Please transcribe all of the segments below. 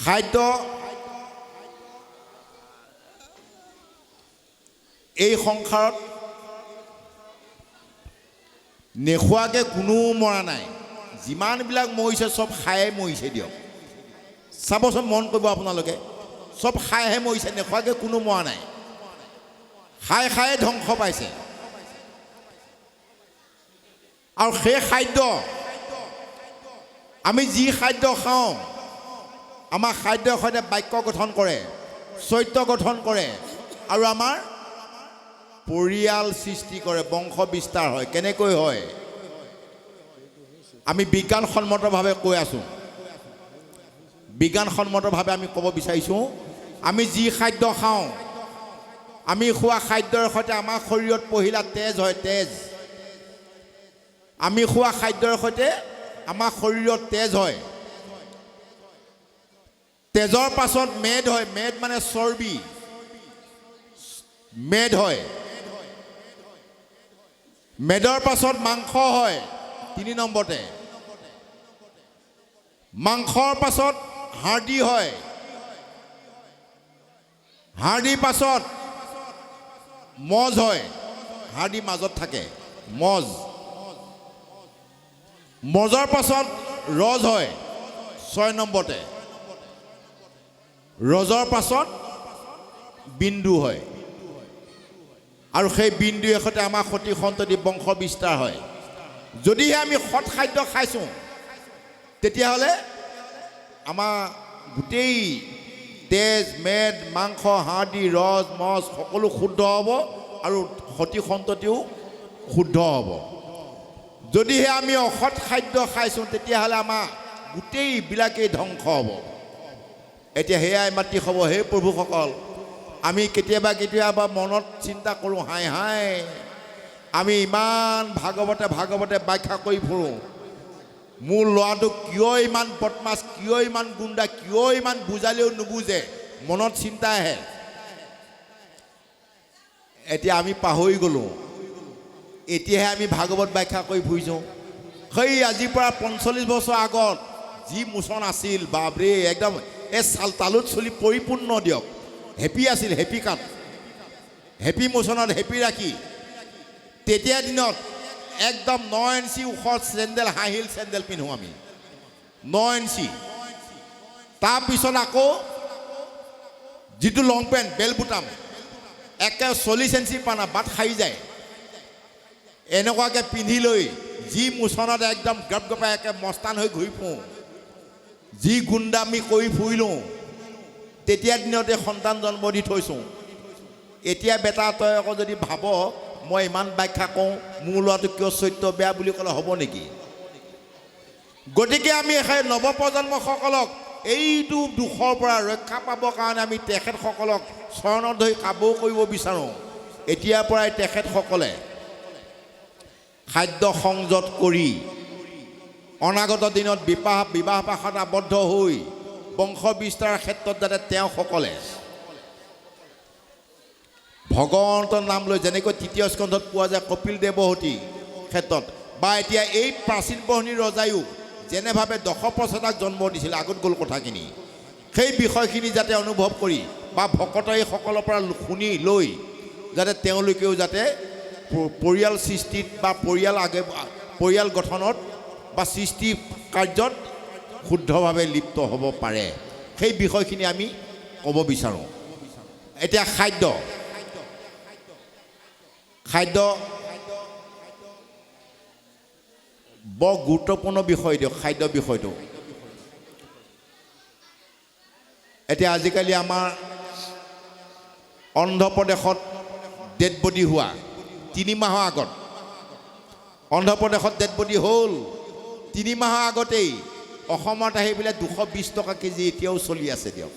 খাদ্য এই সংসাৰত নেখোৱাকৈ কোনো মৰা নাই যিমানবিলাক মৰিছে চব খায়ে মৰিছে দিয়ক চাবচোন মন কৰিব আপোনালোকে চব খাইহে মৰিছে নেখোৱাকৈ কোনো মৰা নাই খাই খায়ে ধ্বংস পাইছে আৰু সেই খাদ্য আমি যি খাদ্য খাওঁ আমাৰ খাদ্যৰ সৈতে বাক্য গঠন কৰে চৰিত্ৰ গঠন কৰে আৰু আমাৰ পৰিয়াল সৃষ্টি কৰে বংশ বিস্তাৰ হয় কেনেকৈ হয় আমি বিজ্ঞানসন্মতভাৱে কৈ আছোঁ বিজ্ঞানসন্মতভাৱে আমি ক'ব বিচাৰিছোঁ আমি যি খাদ্য খাওঁ আমি খোৱা খাদ্যৰ সৈতে আমাৰ শৰীৰত পহিলা তেজ হয় তেজ আমি খোৱা খাদ্যৰ সৈতে আমাৰ শৰীৰত তেজ হয় তেজৰ পাছত মেদ হয় মেদ মানে চৰ্বি মেদ হয় মেদৰ পাছত মাংস হয় 3 নম্বৰতে মাংসৰ পাছত হাৰ্ডি হয় হাৰ্ডিৰ পাছত মজ হয় হাৰ্ডি মাজত থাকে মজ মজৰ পাছত ৰজ হয় 6 নম্বৰতে ৰজৰ পাছত বিন্দু হয় আৰু সেই বিন্দুৰ সৈতে আমাৰ সতি সন্ততি বংশ বিস্তাৰ হয় যদিহে আমি সৎ খাদ্য খাইছোঁ তেতিয়াহ'লে আমাৰ গোটেই তেজ মেদ মাংস হাৰ্ডি ৰজ মজ সকলো শুদ্ধ হ'ব আৰু সতি সন্ততিও শুদ্ধ হ'ব যদিহে আমি অসৎ খাদ্য খাইছোঁ তেতিয়াহ'লে আমাৰ গোটেইবিলাকেই ধ্বংস হ'ব এতিয়া সেয়াই মাতি হ'ব হে প্ৰভুসকল আমি কেতিয়াবা মনত চিন্তা কৰোঁ হাই হাই আমি ইমান ভাগৱতে ব্যাখ্যা কৰি ফুৰোঁ মোৰ ল'ৰাটো কিয় ইমান বদমাছ কিয় ইমান গুণ্ডা কিয় ইমান বুজালেও নুবুজে মনত চিন্তা আহে এতিয়া আমি পাহৰি গ'লোঁ এতিয়াহে আমি ভাগৱত ব্যাখ্যা কৰি ফুৰিছোঁ সেই আজিৰ পৰা 45 বছৰ আগত যি মোচন আছিল বাপৰে একদম এই তালুত চলি পৰিপূৰ্ণ দিয়ক হেপী আছিল হেপী কাট হেপী মোচনত হেপী ৰাখি তেতিয়া দিনত একদম 9 ইঞ্চি ওখ চেণ্ডেল হাই হিল চেণ্ডেল পিন্ধোঁ আমি 9 ইঞ্চি তাৰপিছত আকৌ যিটো লং পেণ্ট বেল বুটাম একে 40 ইঞ্চি পানা বাট খাই যায় এনেকুৱাকৈ পিন্ধি লৈ যি মোচনত একদম গপগপাই একে মস্তান হৈ ঘূৰি ফুৰোঁ যি গুণ্ডামি কৰি ফুৰিলোঁ তেতিয়া দিনতে সন্তান জন্ম দি থৈছোঁ এতিয়া বেটা তই আকৌ যদি ভাব মই ইমান ব্যাখ্যা কওঁ মোৰ ল'ৰাটো কিয় চৰিত্ৰ বেয়া বুলি ক'লে হ'ব নেকি গতিকে আমি সেই নৱপ্ৰজন্মসকলক এইটো দুখৰ পৰা ৰক্ষা পাবৰ কাৰণে আমি তেখেতসকলক চৰণত ধৰি কাবৌ কৰিব বিচাৰোঁ এতিয়াৰ পৰাই তেখেতসকলে খাদ্য সংযত কৰি অনাগত দিনত বিবাহ পাশত আবদ্ধ হৈ বংশ বিস্তাৰৰ ক্ষেত্ৰত যাতে তেওঁসকলে ভগৱন্তৰ নাম লৈ যেনেকৈ 3য় স্কন্ধত পোৱা যায় কপিল দেৱহতী ক্ষেত্ৰত বা এতিয়া এই প্ৰাচীন বহনীৰ ৰজায়ো যেনেভাৱে দশপ্ৰচেতাক জন্ম দিছিল আগত গ'ল কথাখিনি সেই বিষয়খিনি যাতে অনুভৱ কৰি বা ভকতসকলৰ পৰা শুনি লৈ যাতে তেওঁলোকেও যাতে পৰিয়াল সৃষ্টিত বা পৰিয়াল গঠনত বা সৃষ্টি কাৰ্যত শুদ্ধভাৱে লিপ্ত হ'ব পাৰে সেই বিষয়খিনি আমি ক'ব বিচাৰোঁ এতিয়া খাদ্য বৰ গুৰুত্বপূৰ্ণ বিষয় দিয়ক খাদ্য বিষয়টো এতিয়া আজিকালি আমাৰ অন্ধ্ৰপ্ৰদেশত ডেড বডি হোৱা 3 মাহৰ আগত অন্ধ্ৰপ্ৰদেশত ডেড বডি হ'ল 3 মাহৰ আগতেই অসমত আহি পেলাই 220 টকা কেজি এতিয়াও চলি আছে দিয়ক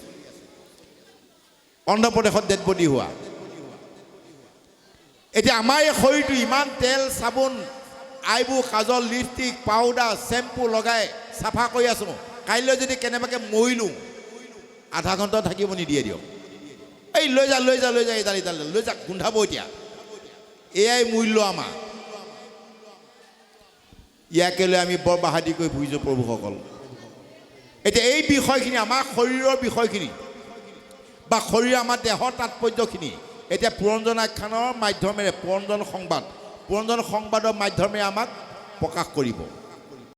অন্ধ্ৰপ্ৰদেশত ডেড বডি হোৱা এতিয়া আমাৰ এই শৰীৰটো ইমান তেল চাবোন আইবোৰ কাজল লিপষ্টিক পাউডাৰ শ্বেম্পু লগাই চাফা কৰি আছোঁ কাইলৈ যদি কেনেবাকৈ মৰিলোঁ আধা ঘণ্টা থাকিব নিদিয়ে দিয়ক এই লৈ যা এইডাল লৈ যা গোন্ধাব এতিয়া এয়াই মূল্য আমাৰ ইয়াকে লৈ আমি বৰ বাহাদুৰি কৰি ফুৰিছোঁ প্ৰভুসকল এতিয়া এই বিষয়খিনি আমাৰ শৰীৰৰ বিষয়খিনি বা শৰীৰৰ আমাৰ দেহৰ তাৎপৰ্যখিনি এতিয়া পুৰঞ্জন আখ্যানৰ মাধ্যমেৰে পুৰঞ্জন সংবাদৰ মাধ্যমেৰে আমাক প্ৰকাশ কৰিব।